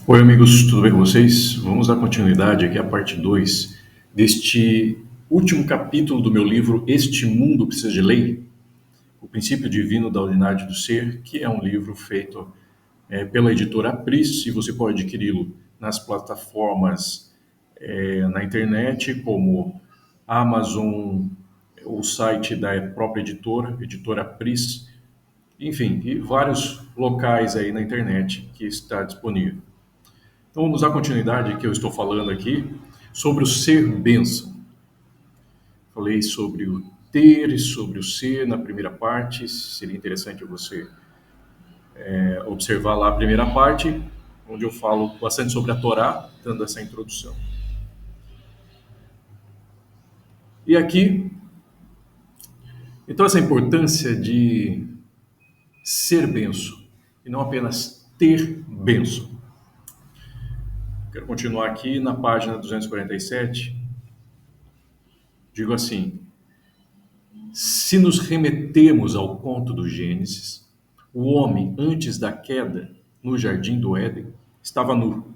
Oi, amigos, tudo bem com vocês? Vamos dar continuidade aqui à parte 2 deste último capítulo do meu livro Este Mundo Precisa de Lei, o princípio divino da unidade do ser, que é um livro feito pela editora Apris, e você pode adquiri-lo nas plataformas na internet, como Amazon, o site da própria editora, editora Apris, enfim, e vários locais aí na internet que está disponível. Então vamos dar continuidade que eu estou falando aqui sobre o ser bênção. Falei sobre o ter e sobre o ser na primeira parte. Seria interessante você observar lá a primeira parte, onde eu falo bastante sobre a Torá, dando essa introdução. E aqui, então essa importância de ser benção e não apenas ter benção. Quero continuar aqui na página 247. Digo assim: se nos remetemos ao conto do Gênesis, o homem, antes da queda, no jardim do Éden, estava nu,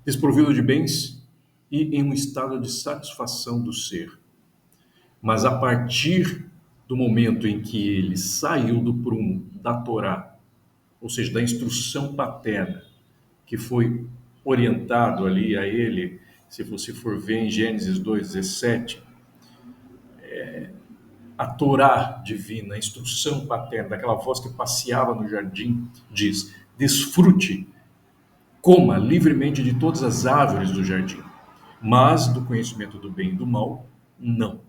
desprovido de bens e em um estado de satisfação do ser. Mas a partir do momento em que ele saiu do prumo da Torá, ou seja, da instrução paterna, que foi orientado ali a ele, se você for ver em Gênesis 2:17, a Torá divina, a instrução paterna, daquela voz que passeava no jardim, diz: desfrute, coma livremente de todas as árvores do jardim, mas do conhecimento do bem e do mal, não.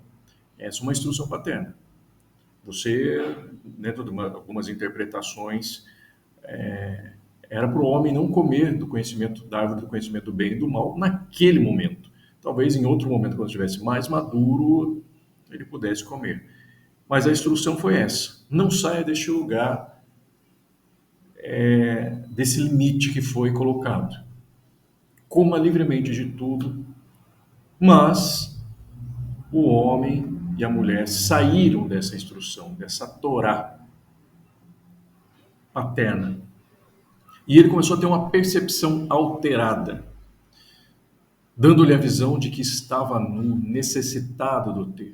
Essa é uma instrução paterna. Você, dentro de algumas interpretações, era para o homem não comer do conhecimento da árvore do conhecimento do bem e do mal naquele momento. Talvez em outro momento, quando estivesse mais maduro, ele pudesse comer. Mas a instrução foi essa: não saia deste lugar, desse limite que foi colocado. Coma livremente de tudo, mas o homem e a mulher saíram dessa instrução, dessa Torá paterna. E ele começou a ter uma percepção alterada, dando-lhe a visão de que estava nu, necessitado do ter.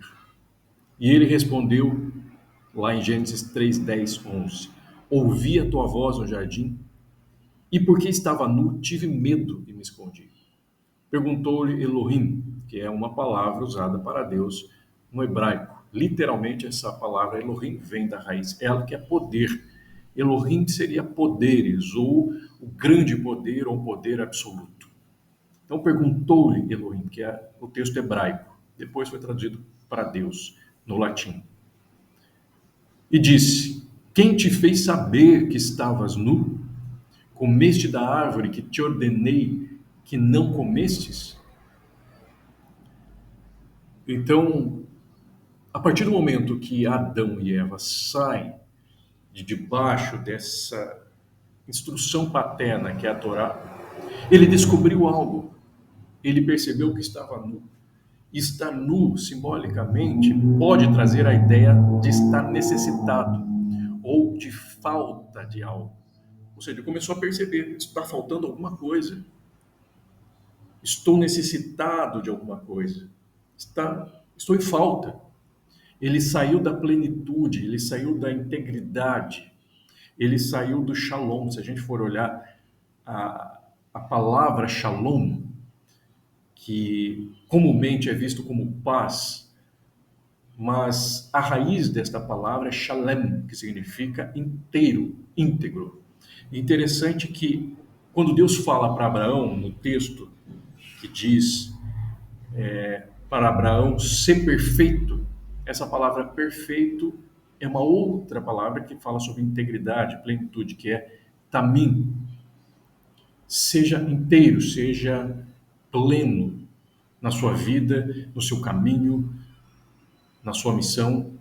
E ele respondeu, lá em Gênesis 3, 10, 11: ouvi a tua voz no jardim, e porque estava nu, tive medo e me escondi. Perguntou-lhe Elohim, que é uma palavra usada para Deus no hebraico. Literalmente, essa palavra Elohim vem da raiz El, que é poder. Elohim seria poderes, ou o grande poder, ou poder absoluto. Então, perguntou-lhe Elohim, que é o texto hebraico. Depois foi traduzido para Deus, no latim. E disse: quem te fez saber que estavas nu? Comeste da árvore que te ordenei que não comestes? Então, a partir do momento que Adão e Eva saem de debaixo dessa instrução paterna que é a Torá, ele descobriu algo. Ele percebeu que estava nu. Estar nu, simbolicamente, pode trazer a ideia de estar necessitado ou de falta de algo. Ou seja, ele começou a perceber: está faltando alguma coisa. Estou necessitado de alguma coisa. Estou em falta. Ele saiu da plenitude, ele saiu da integridade, ele saiu do shalom. Se a gente for olhar a palavra shalom, que comumente é visto como paz, mas a raiz desta palavra é shalem, que significa inteiro, íntegro. Interessante que quando Deus fala para Abraão, no texto que diz para Abraão ser perfeito, essa palavra perfeito é uma outra palavra que fala sobre integridade, plenitude, que é tamim. Seja inteiro, seja pleno na sua vida, no seu caminho, na sua missão.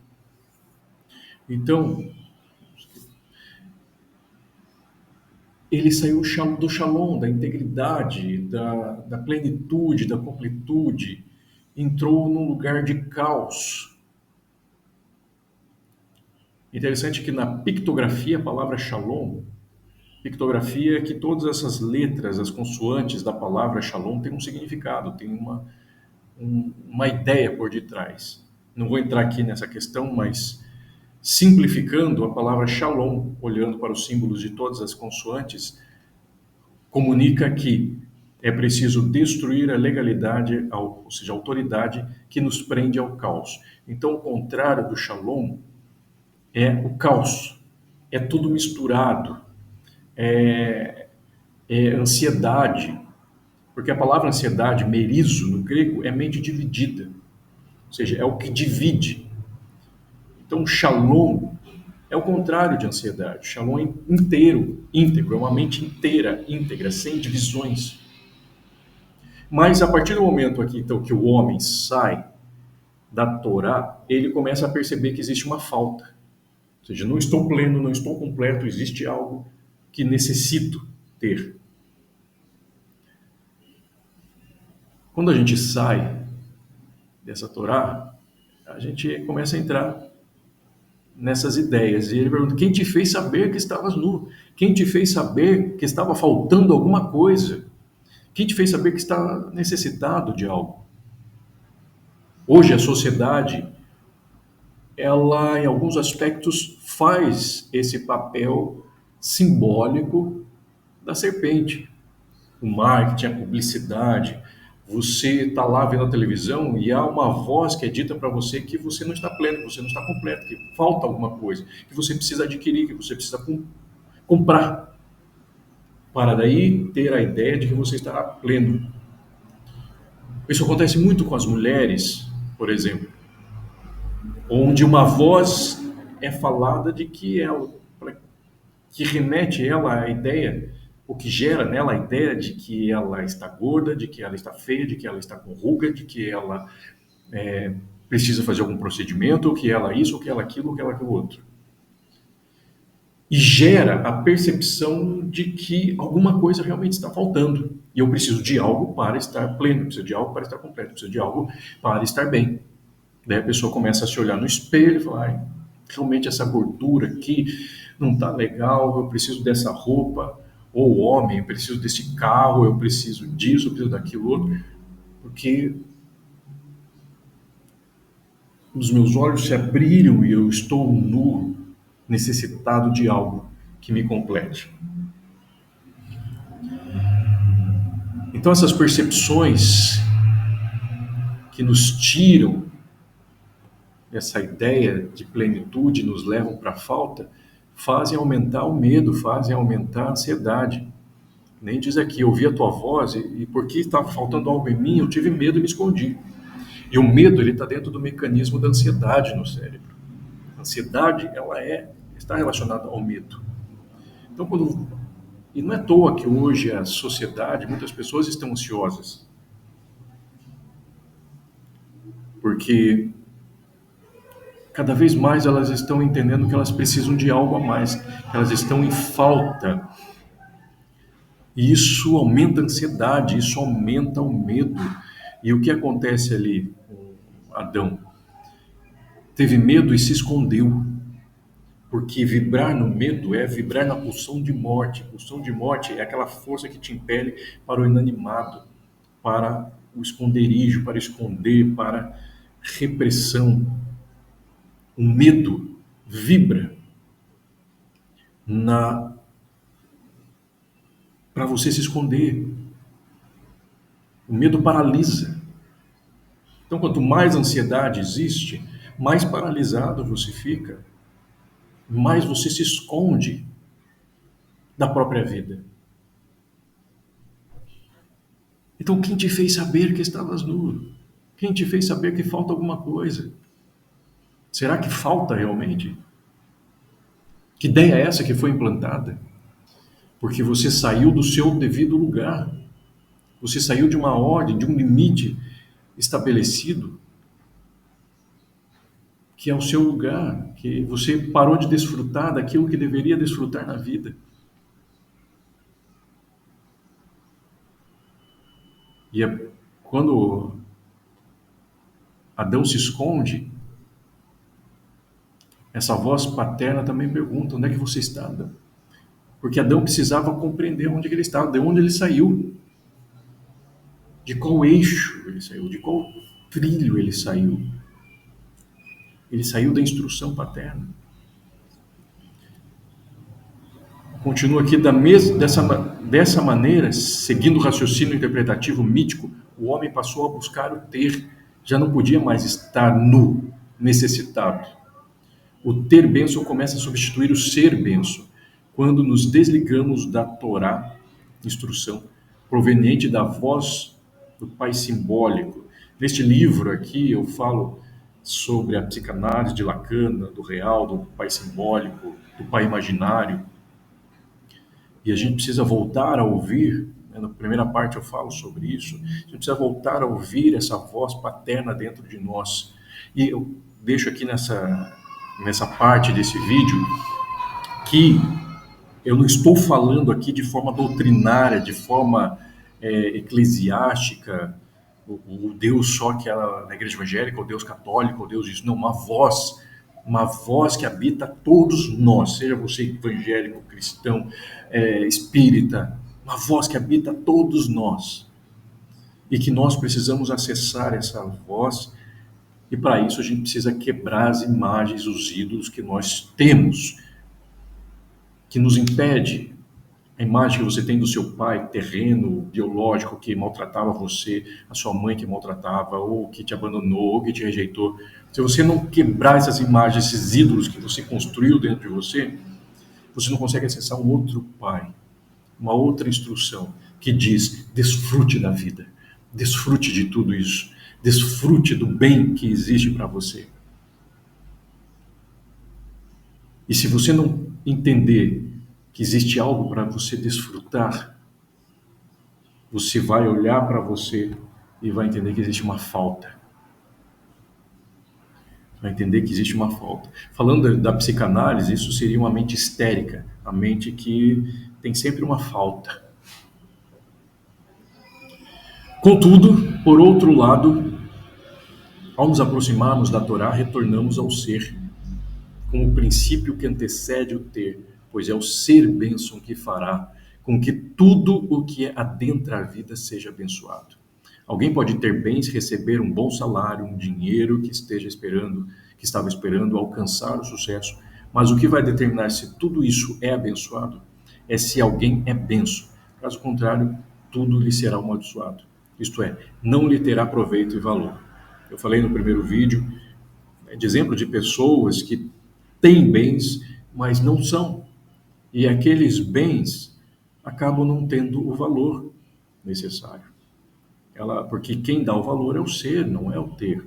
Então, ele saiu do shalom, da integridade, da plenitude, da completude, entrou num lugar de caos. Interessante que na pictografia a palavra shalom Pictografia é que todas essas letras, as consoantes da palavra Shalom têm um significado, têm uma ideia por detrás. Não vou entrar aqui nessa questão, mas simplificando, a palavra Shalom, olhando para os símbolos de todas as consoantes, comunica que é preciso destruir a legalidade, ou seja, a autoridade que nos prende ao caos. Então, o contrário do Shalom é o caos, é tudo misturado, é, é ansiedade, porque a palavra ansiedade, merizo, no grego, é mente dividida, ou seja, é o que divide. Então, Shalom é o contrário de ansiedade. Shalom é inteiro, íntegro, é uma mente inteira, íntegra, sem divisões. Mas a partir do momento aqui, então, que o homem sai da Torá, ele começa a perceber que existe uma falta. Ou seja, não estou pleno, não estou completo, existe algo que necessito ter. Quando a gente sai dessa Torá, a gente começa a entrar nessas ideias. E ele pergunta: quem te fez saber que estavas nu? Quem te fez saber que estava faltando alguma coisa? Quem te fez saber que está necessitado de algo? Hoje a sociedade, ela em alguns aspectos faz esse papel simbólico da serpente. O marketing, a publicidade. Você está lá vendo a televisão e há uma voz que é dita para você que você não está pleno, que você não está completo, que falta alguma coisa, que você precisa adquirir, que você precisa comprar, para daí ter a ideia de que você estará pleno. Isso acontece muito com as mulheres, por exemplo, onde uma voz é falada de que ela, que remete ela à ideia, o que gera nela a ideia de que ela está gorda, de que ela está feia, de que ela está com ruga, de que ela precisa fazer algum procedimento, ou que ela isso, ou que ela aquilo, ou que ela aquilo outro. E gera a percepção de que alguma coisa realmente está faltando. E eu preciso de algo para estar pleno, preciso de algo para estar completo, preciso de algo para estar bem. Daí a pessoa começa a se olhar no espelho e falar: ai, realmente essa gordura aqui não está legal, eu preciso dessa roupa. Ou homem, eu preciso desse carro, eu preciso disso, eu preciso daquilo outro. Porque os meus olhos se abriram e eu estou nu, necessitado de algo que me complete. Então essas percepções que nos tiram essa ideia de plenitude, nos levam para a falta, fazem aumentar o medo, fazem aumentar a ansiedade. Nem diz aqui: eu ouvi a tua voz e porque estava faltando algo em mim, eu tive medo e me escondi. E o medo, ele está dentro do mecanismo da ansiedade no cérebro. A ansiedade, está relacionada ao medo. Então, e não é à toa que hoje a sociedade, muitas pessoas estão ansiosas. Porque cada vez mais elas estão entendendo que elas precisam de algo a mais, que elas estão em falta. E isso aumenta a ansiedade, isso aumenta o medo. E o que acontece ali com Adão? Teve medo e se escondeu. Porque vibrar no medo é vibrar na pulsão de morte. Pulsão de morte é aquela força que te impele para o inanimado, para o esconderijo, para esconder, para repressão. O medo vibra na para você se esconder. O medo paralisa. Então, quanto mais ansiedade existe, mais paralisado você fica, mais você se esconde da própria vida. Então, quem te fez saber que estavas nu? Quem te fez saber que falta alguma coisa? Será que falta realmente? Que ideia é essa que foi implantada? Porque você saiu do seu devido lugar. Você saiu de uma ordem, de um limite estabelecido, que é o seu lugar, que você parou de desfrutar daquilo que deveria desfrutar na vida. E quando Adão se esconde, essa voz paterna também pergunta: onde é que você está, Adão? Porque Adão precisava compreender onde ele estava, de onde ele saiu, de qual eixo ele saiu, de qual trilho ele saiu. Ele saiu da instrução paterna. Continua aqui dessa maneira, seguindo o raciocínio interpretativo mítico, o homem passou a buscar o ter, já não podia mais estar nu, necessitado. O ter bênção começa a substituir o ser bênção, quando nos desligamos da Torá, instrução, proveniente da voz do Pai simbólico. Neste livro aqui eu falo sobre a psicanálise de Lacan, do real, do Pai simbólico, do Pai imaginário, e a gente precisa voltar a ouvir, né, na primeira parte eu falo sobre isso, a gente precisa voltar a ouvir essa voz paterna dentro de nós. E eu deixo aqui nessa parte desse vídeo que eu não estou falando aqui de forma doutrinária, de forma eclesiástica, o Deus só que era na igreja evangélica, o Deus católico, o Deus isso. Não, uma voz que habita todos nós, seja você evangélico, cristão, espírita, uma voz que habita todos nós. E que nós precisamos acessar essa voz, e para isso a gente precisa quebrar as imagens, os ídolos que nós temos, que nos impede. A imagem que você tem do seu pai terreno, biológico, que maltratava você, a sua mãe que maltratava, ou que te abandonou, ou que te rejeitou. Se você não quebrar essas imagens, esses ídolos que você construiu dentro de você, você não consegue acessar um outro pai, uma outra instrução que diz: desfrute da vida, desfrute de tudo isso, desfrute do bem que existe para você. E se você não entender que existe algo para você desfrutar, você vai olhar para você e vai entender que existe uma falta. Vai entender que existe uma falta. Falando da psicanálise, isso seria uma mente histérica, a mente que tem sempre uma falta. Contudo, por outro lado, ao nos aproximarmos da Torá, retornamos ao ser, como o princípio que antecede o ter, pois é o ser bênção que fará com que tudo o que adentra a vida seja abençoado. Alguém pode ter bens, receber um bom salário, um dinheiro que estava esperando alcançar o sucesso, mas o que vai determinar se tudo isso é abençoado é se alguém é benção. Caso contrário, tudo lhe será amaldiçoado. Isto é, não lhe terá proveito e valor. Eu falei no primeiro vídeo de exemplo de pessoas que têm bens, mas não são. E aqueles bens acabam não tendo o valor necessário. Porque quem dá o valor é o ser, não é o ter.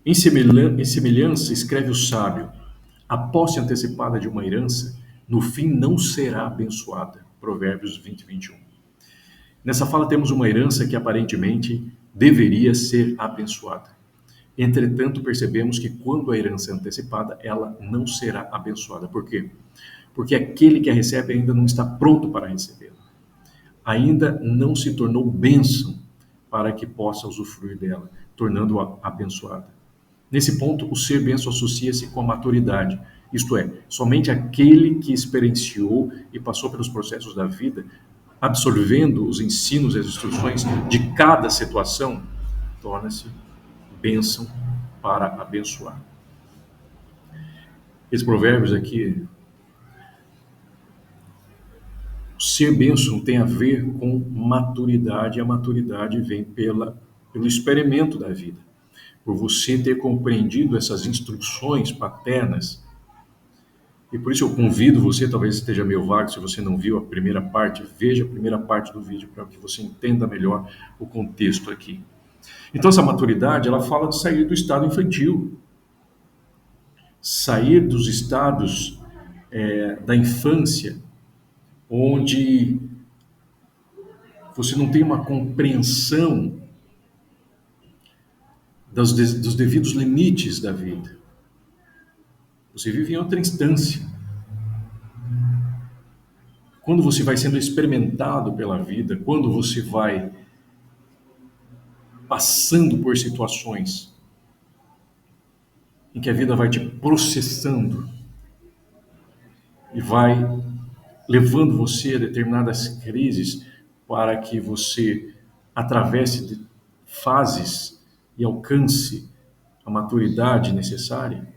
Em semelhança, escreve o sábio, a posse antecipada de uma herança, no fim não será abençoada. Provérbios 20, 21. Nessa fala temos uma herança que aparentemente deveria ser abençoada. Entretanto, percebemos que quando a herança é antecipada, ela não será abençoada. Por quê? Porque aquele que a recebe ainda não está pronto para recebê-la. Ainda não se tornou bênção para que possa usufruir dela, tornando-a abençoada. Nesse ponto, o ser bênção associa-se com a maturidade, isto é, somente aquele que experienciou e passou pelos processos da vida, absorvendo os ensinos e as instruções de cada situação, torna-se bênção para abençoar. Esses provérbios aqui, ser bênção tem a ver com maturidade, e a maturidade vem pelo experimento da vida. Por você ter compreendido essas instruções paternas. E por isso eu convido você, talvez esteja meio vago, se você não viu a primeira parte, veja a primeira parte do vídeo para que você entenda melhor o contexto aqui. Então essa maturidade, ela fala de sair do estado infantil. Sair dos estados da infância, onde você não tem uma compreensão dos devidos limites da vida. Você vive em outra instância. Quando você vai sendo experimentado pela vida, quando você vai passando por situações em que a vida vai te processando e vai levando você a determinadas crises para que você atravesse de fases e alcance a maturidade necessária,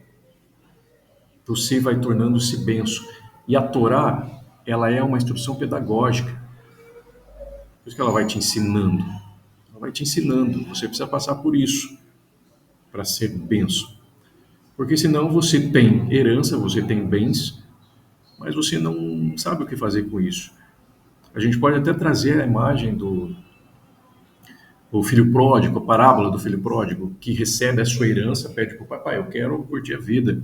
você vai tornando-se benço. E a Torá, ela é uma instrução pedagógica. Por isso que ela vai te ensinando. Ela vai te ensinando. Você precisa passar por isso para ser benço. Porque senão você tem herança, você tem bens, mas você não sabe o que fazer com isso. A gente pode até trazer a imagem do filho pródigo, a parábola do filho pródigo, que recebe a sua herança, pede para o papai, eu quero curtir a vida,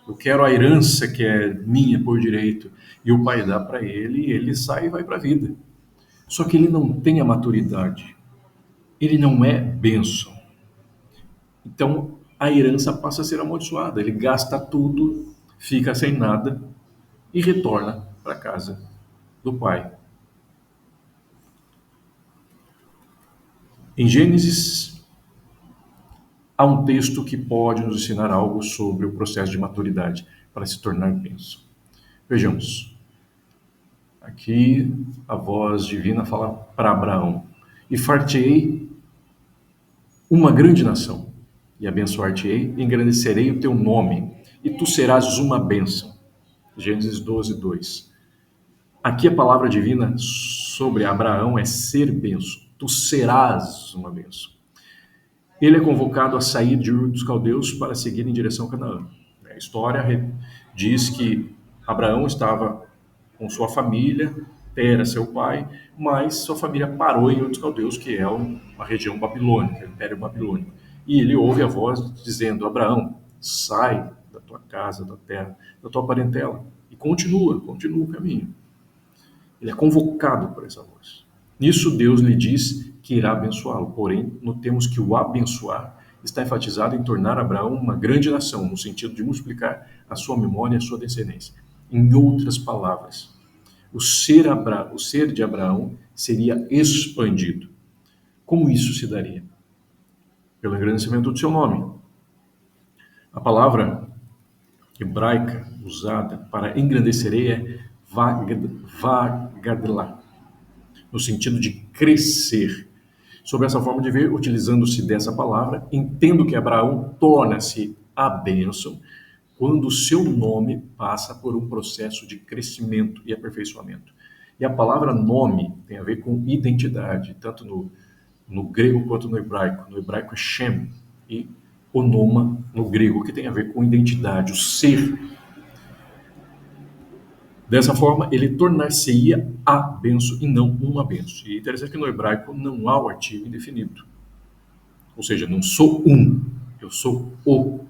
eu quero a herança que é minha por direito. E o pai dá para ele e ele sai e vai para a vida. Só que ele não tem a maturidade. Ele não é bênção. Então, a herança passa a ser amaldiçoada. Ele gasta tudo, fica sem nada e retorna para casa do pai. Em Gênesis, há um texto que pode nos ensinar algo sobre o processo de maturidade para se tornar bênção. Vejamos. Aqui a voz divina fala para Abraão: e far-te-ei uma grande nação, e abençoar-te-ei, e engrandecerei o teu nome, e tu serás uma bênção. Gênesis 12, 2. Aqui a palavra divina sobre Abraão é ser bênção. Tu serás uma bênção. Ele é convocado a sair de Ur dos Caldeus para seguir em direção a Canaã. A história diz que Abraão estava com sua família, Tera, seu pai, mas sua família parou em Ur dos Caldeus, que é uma região babilônica, o Império Babilônico. E ele ouve a voz dizendo: Abraão, sai da tua casa, da terra, da tua parentela, e continua o caminho. Ele é convocado por essa voz. Nisso Deus lhe diz que irá abençoá-lo, porém, notemos que o abençoar está enfatizado em tornar Abraão uma grande nação, no sentido de multiplicar a sua memória e a sua descendência. Em outras palavras, o ser de Abraão seria expandido. Como isso se daria? Pelo engrandecimento do seu nome. A palavra hebraica usada para engrandecerei é vagadlah, no sentido de crescer. Sob essa forma de ver, utilizando-se dessa palavra, entendo que Abraão torna-se a bênção quando o seu nome passa por um processo de crescimento e aperfeiçoamento. E a palavra nome tem a ver com identidade, tanto no grego quanto no hebraico. No hebraico é Shem, e onoma no grego, que tem a ver com identidade, o ser. Dessa forma, ele tornar-se-ia a benção e não uma benção. E é interessante que no hebraico não há o artigo indefinido. Ou seja, não sou um, eu sou o.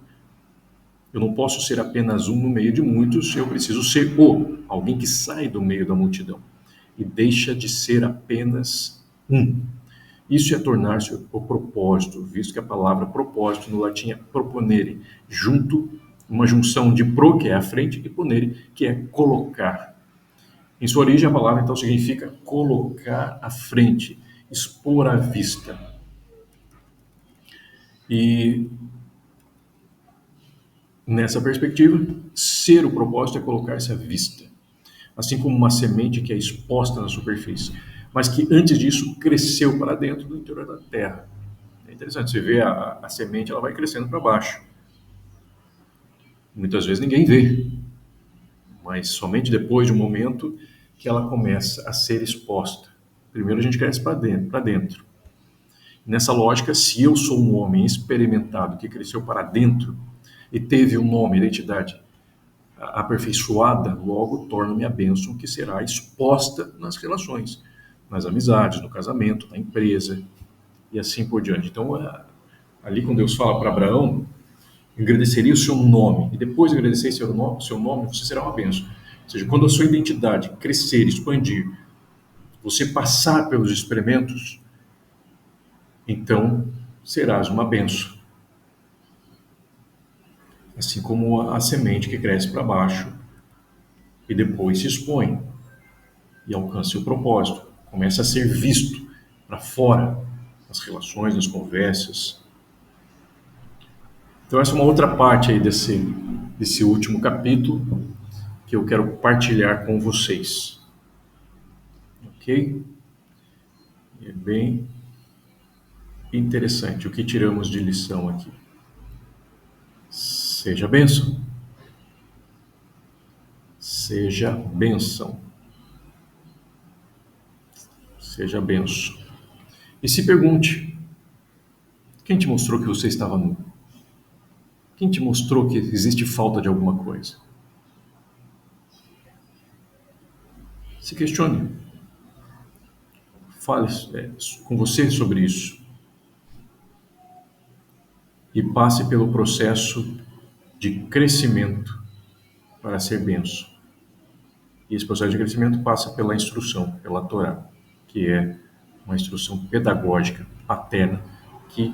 Eu não posso ser apenas um no meio de muitos, eu preciso ser o, alguém que sai do meio da multidão e deixa de ser apenas um. Isso é tornar-se o propósito, visto que a palavra propósito no latim é proponere, uma junção de pro, que é a frente, e ponere, que é colocar. Em sua origem, a palavra então significa colocar à frente, expor à vista. E nessa perspectiva, ser o propósito é colocar-se à vista, assim como uma semente que é exposta na superfície, mas que antes disso cresceu para dentro do interior da terra. É interessante, você vê a semente, ela vai crescendo para baixo. Muitas vezes ninguém vê, mas somente depois de um momento que ela começa a ser exposta. Primeiro a gente cresce para dentro. Nessa lógica, se eu sou um homem experimentado que cresceu para dentro e teve um nome, identidade aperfeiçoada, logo torna-me a bênção que será exposta nas relações, nas amizades, no casamento, na empresa e assim por diante. Então, ali quando Deus fala para Abraão, engrandeceria o seu nome, e depois de agradecer seu nome, você será uma bênção. Ou seja, quando a sua identidade crescer, expandir, você passar pelos experimentos, então serás uma bênção. Assim como a semente que cresce para baixo e depois se expõe e alcança o propósito, começa a ser visto para fora, nas relações, nas conversas. Então essa é uma outra parte aí desse último capítulo, que eu quero partilhar com vocês. Ok? É bem interessante o que tiramos de lição aqui. Seja bênção. Seja bênção. Seja benção. E se pergunte: quem te mostrou que você estava nu? Quem te mostrou que existe falta de alguma coisa? Se questione. Fale com você sobre isso. E passe pelo processo de crescimento para ser benção. E esse processo de crescimento passa pela instrução, pela Torá, que é uma instrução pedagógica, paterna, que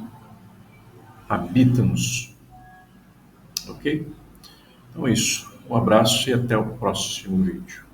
habita-nos. Ok? Então é isso. Um abraço e até o próximo vídeo.